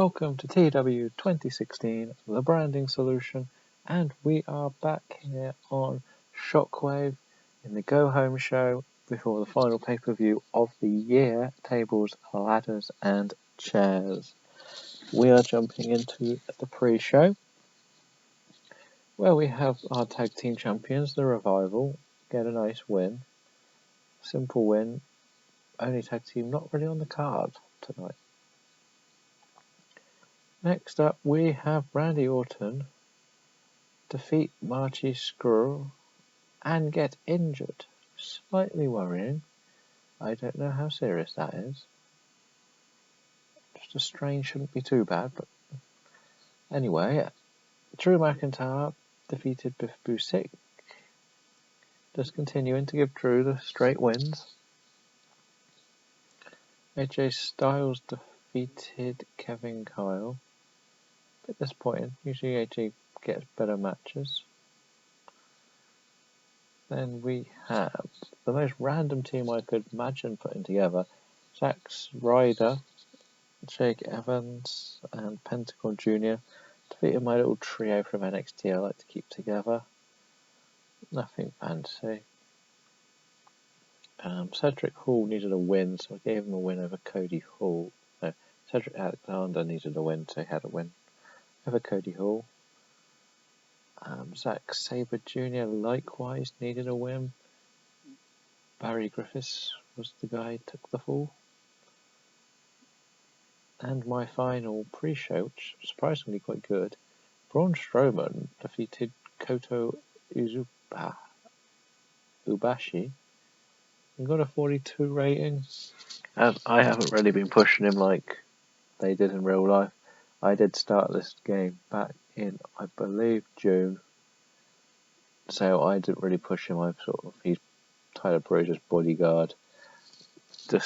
Welcome to TEW 2016, the branding solution, and we are back here on Shockwave in the Go Home show before the final pay-per-view of the year, Tables, Ladders and Chairs. We are jumping into the pre-show, where we have our tag team champions, the Revival, get a nice win. Simple win, only tag team not really on the card tonight. Next up, we have Randy Orton defeat Marty Scurll and get injured. Slightly worrying. I don't know how serious that is. Just a strain shouldn't be too bad, but anyway, Drew McIntyre defeated Biff Busick. Just continuing to give Drew the straight wins. AJ Styles defeated Kevin Kyle. A bit disappointing. Usually AJ gets better matches. Then we have the most random team I could imagine putting together. Zack Ryder, Jake Evans and Pentagon Jr. defeated my little trio from NXT I like to keep together. Nothing fancy. Cedric Hall needed a win, so I gave him a win over Cody Hall. No, Cedric Alexander needed a win, so he had a win over Cody Hall. Zack Sabre Jr. likewise needed a win. Barry Griffiths was the guy who took the fall. And my final pre-show, which was surprisingly quite good, Braun Strowman defeated Kota Ibushi and got a 42 rating. And I haven't really been pushing him like they did in real life. I did start this game back in, I believe, June. So I didn't really push him. He's Tyler Brewer's bodyguard. I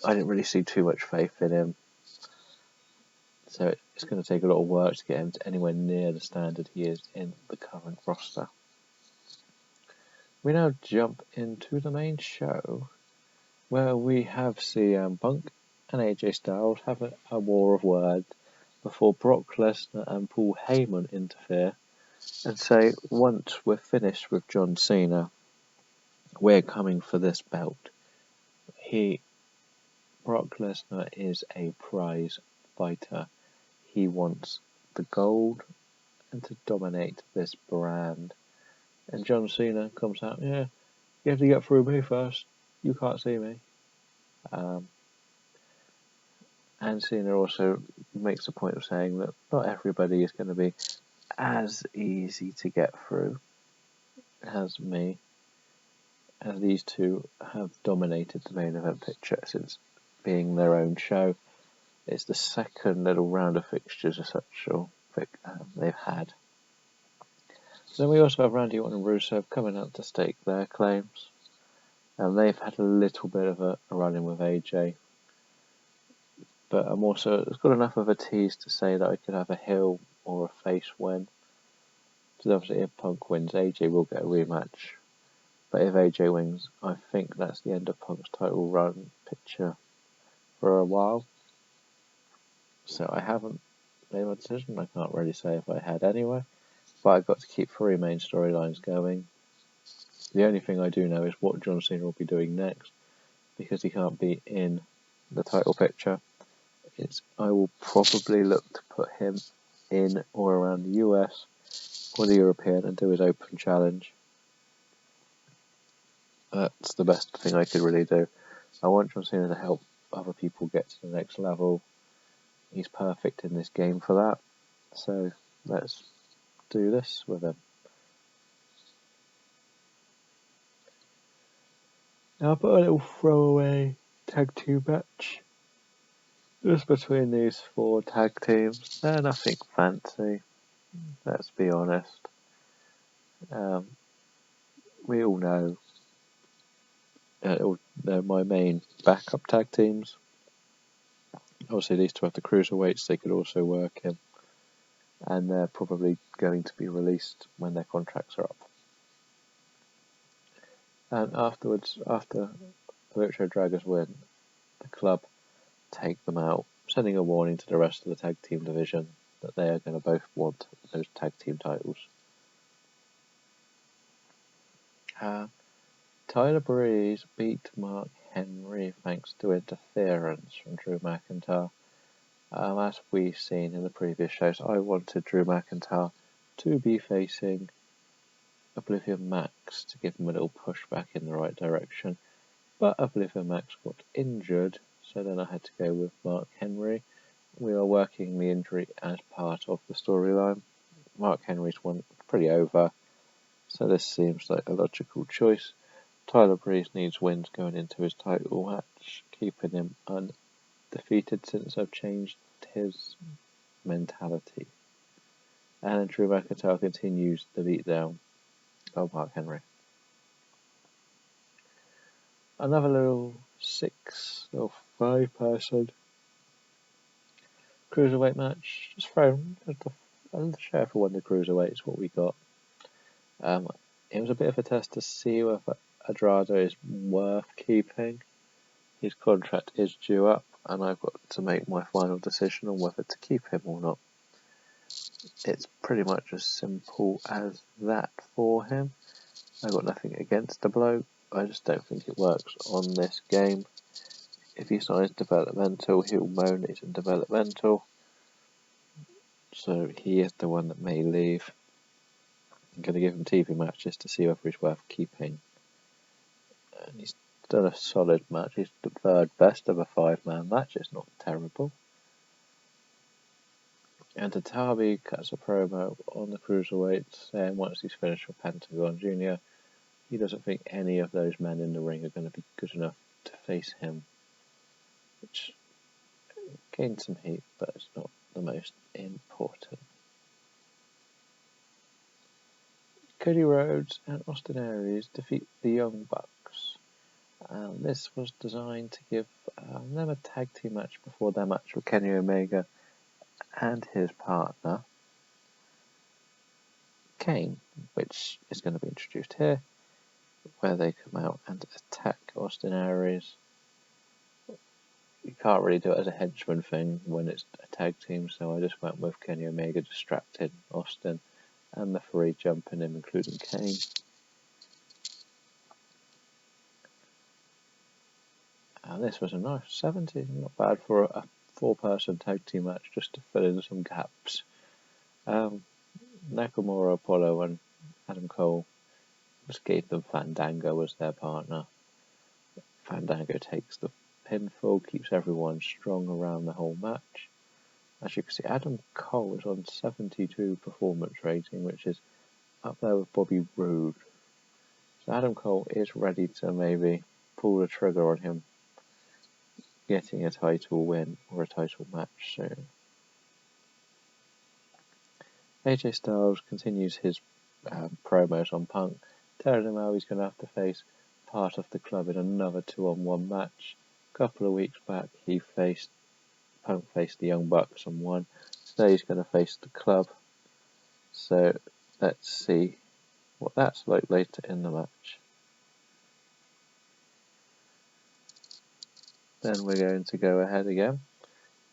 didn't really see too much faith in him. So it's going to take a lot of work to get him to anywhere near the standard he is in the current roster. We now jump into the main show, where we have CM Punk and AJ Styles have a war of words before Brock Lesnar and Paul Heyman interfere and say, once we're finished with John Cena, we're coming for this belt. Brock Lesnar is a prize fighter. He wants the gold and to dominate this brand. And John Cena comes out, yeah, you have to get through me first. You can't see me. And Cena also makes a point of saying that not everybody is going to be as easy to get through as me, as these two have dominated the main event picture since being their own show. It's the second little round of fixtures as such they've had. Then we also have Randy Orton and Rusev coming out to stake their claims. And they've had a little bit of a run-in with AJ. But it's got enough of a tease to say that I could have a heel or a face win. So obviously if Punk wins, AJ will get a rematch. But if AJ wins, I think that's the end of Punk's title run picture for a while. So I haven't made my decision. I can't really say if I had anyway. But I've got to keep 3 main storylines going. The only thing I do know is what John Cena will be doing next, because he can't be in the title picture. I will probably look to put him in or around the US or the European and do his open challenge. That's the best thing I could really do. I want John Cena to help other people get to the next level. He's perfect in this game for that. So let's do this with him. Now I'll put a little throwaway tag team match just between these 4 tag teams. They're nothing fancy, let's be honest. We all know they're my main backup tag teams. Obviously these 2 have the cruiserweights they could also work in. And they're probably going to be released when their contracts are up. And afterwards, after the Lucha Dragons win, the club take them out sending a warning to the rest of the tag team division that they are going to both want those tag team titles. Tyler Breeze beat Mark Henry thanks to interference from Drew McIntyre. As we've seen in the previous shows, I wanted Drew McIntyre to be facing Oblivion Max to give him a little push back in the right direction, but Oblivion Max got injured, so then I had to go with Mark Henry. We are working the injury as part of the storyline. Mark Henry's one pretty over, so this seems like a logical choice. Tyler Breeze needs wins going into his title match, keeping him undefeated since I've changed his mentality. And Drew McIntyre continues the beatdown of Mark Henry. Another little 6 or 5 person cruiserweight match, just thrown at the show for one of the cruiserweights, what we got. It was a bit of a test to see whether Andrade is worth keeping. His contract is due up, and I've got to make my final decision on whether to keep him or not. It's pretty much as simple as that for him. I've got nothing against the bloke, I just don't think it works on this game. If he signs developmental, he'll moan it's in developmental. So he is the one that may leave. I'm going to give him TV matches to see whether he's worth keeping. And he's done a solid match. He's the third best of a 5-man match. It's not terrible. And Tatabi cuts a promo on the cruiserweight saying once he's finished with Pentagon Jr., he doesn't think any of those men in the ring are going to be good enough to face him. Which gained some heat, but it's not the most important. Cody Rhodes and Austin Aries defeat the Young Bucks. This was designed to give them a tag team match before their match with Kenny Omega and his partner Kane, which is going to be introduced here, where they come out and attack Austin Aries. You can't really do it as a henchman thing when it's a tag team, so I just went with Kenny Omega distracting Austin and the 3 jumping him, including Kane. And this was a nice 70, not bad for a 4-person tag team match, just to fill in some gaps. Nakamura, Apollo and Adam Cole just gave them Fandango as their partner. Fandango takes the pinfall, keeps everyone strong around the whole match. As you can see, Adam Cole is on 72 performance rating, which is up there with Bobby Roode. So Adam Cole is ready to maybe pull the trigger on him getting a title win or a title match soon. AJ Styles continues his promos on Punk, telling him how he's going to have to face part of the club in another 2-on-1 match. A couple of weeks back, Punk faced the Young Bucks and won. Today he's going to face the club. So let's see what that's like later in the match. Then we're going to go ahead again,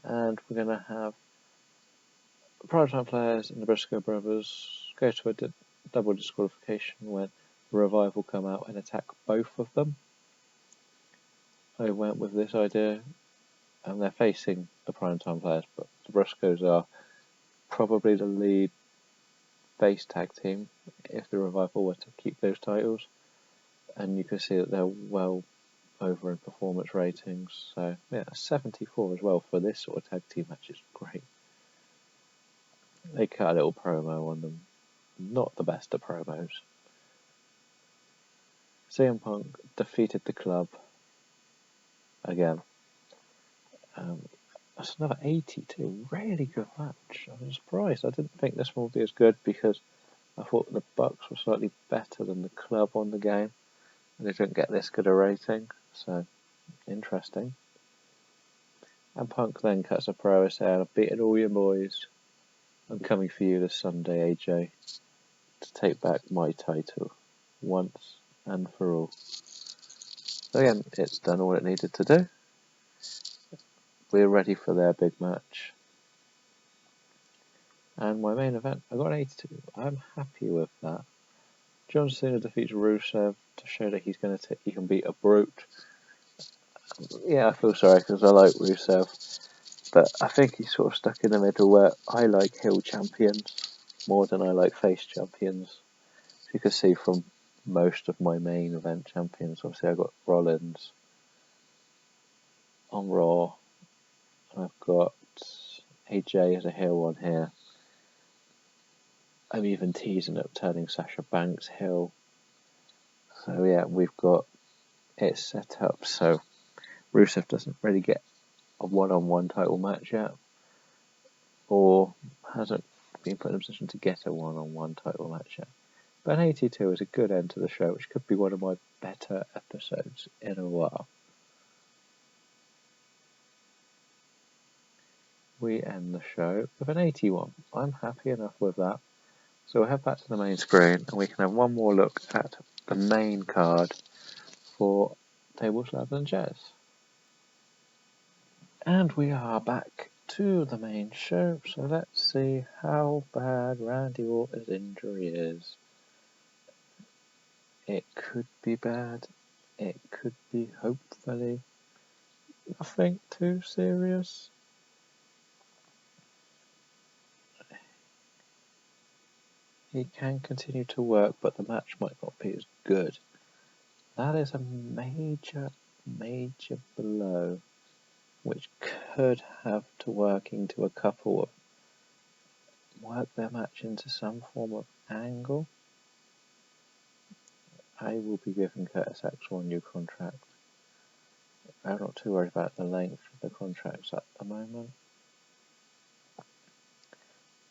and we're going to have Primetime Players and the Briscoe Brothers go to a double disqualification when the Revival come out and attack both of them. I went with this idea, and they're facing the Primetime Players, but the Briscoes are probably the lead face tag team if the Revival were to keep those titles, and you can see that they're well over in performance ratings. So yeah, 74 as well for this sort of tag team match is great. They cut a little promo on them. Not the best of promos. CM Punk defeated the club again. That's another 82. Really good match. I was surprised. I didn't think this one would be as good because I thought the Bucks were slightly better than the club on the game. And they didn't get this good a rating. So, interesting. And Punk then cuts a promo saying, I've beaten all your boys. I'm coming for you this Sunday, AJ, to take back my title once and for all. So again, it's done all it needed to do. we're ready for their big match. And my main event, I got an 82. I'm happy with that. John Cena defeats Rusev to show that he can beat a brute. Yeah, I feel sorry because I like Rusev, but I think he's sort of stuck in the middle where I like heel champions more than I like face champions. As you can see from most of my main event champions, obviously I got Rollins on Raw, and I've got AJ as a heel on here. I'm even teasing at turning Sasha Banks heel. So yeah, we've got it set up so Rusev doesn't really get a one-on-one title match yet, or hasn't been put in a position to get a one-on-one title match yet. But 82 is a good end to the show, which could be one of my better episodes in a while. We end the show with an 81. I'm happy enough with that. So we'll head back to the main screen and we can have one more look at the main card for Tables, Ladders and Chairs. And we are back to the main show, so let's see how bad Randy Orton's injury is. It could be bad, it could be hopefully nothing too serious. He can continue to work, but the match might not be as good. That is a major blow, which could have to work into a couple of work their match into some form of angle. I will be giving Curtis Axel a new contract. I'm not too worried about the length of the contracts at the moment.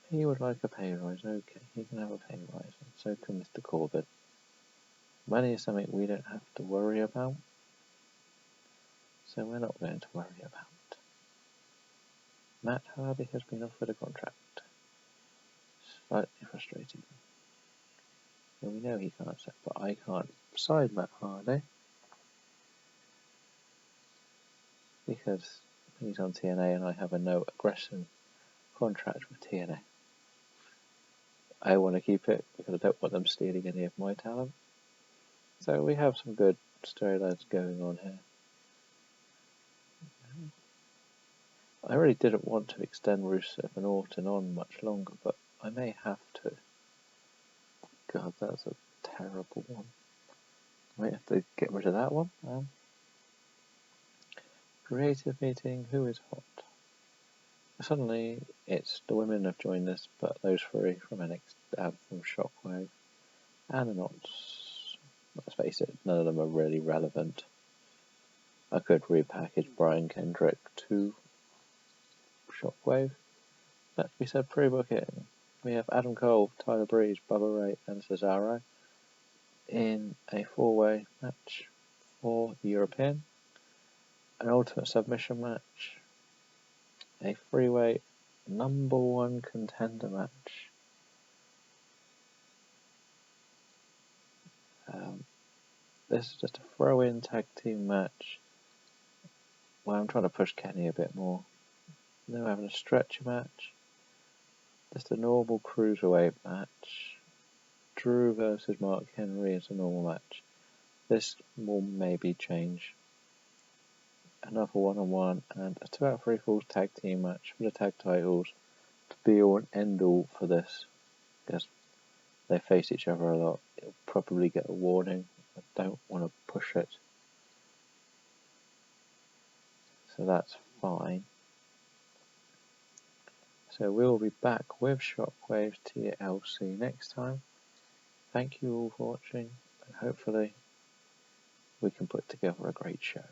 He would like a pay rise, okay, he can have a pay rise, and so can Mr. Corbin. Money is something we don't have to worry about, so we're not going to worry about. Matt Hardy has been offered a contract. Slightly frustrating. And we know he can't accept, but I can't sign Matt Hardy because he's on TNA and I have a no aggression contract with TNA. I want to keep it because I don't want them stealing any of my talent. So we have some good storylines going on here. I really didn't want to extend Rusev and Orton on much longer, but I may have to. God, that's a terrible one. I might have to get rid of that one. Creative meeting, who is hot? Suddenly, it's the women have joined us, but those three from from Shockwave, and they're not. Let's face it, none of them are really relevant. I could repackage Brian Kendrick to Shockwave. But we said pre-booking. We have Adam Cole, Tyler Breeze, Bubba Ray, and Cesaro in a four-way match for the European, an ultimate submission match, a three-way number one contender match. This is just a throw-in tag team match where I'm trying to push Kenny a bit more. Then we're having a stretcher match, just a normal cruiserweight match. Drew versus Mark Henry is a normal match. This will maybe change. Another one-on-one and a 2 out of 3 falls tag team match for the tag titles to be all and end all for this because they face each other a lot. It'll probably get a warning. I don't want to push it. So that's fine. So we'll be back with Shockwave TLC next time. Thank you all for watching and hopefully we can put together a great show.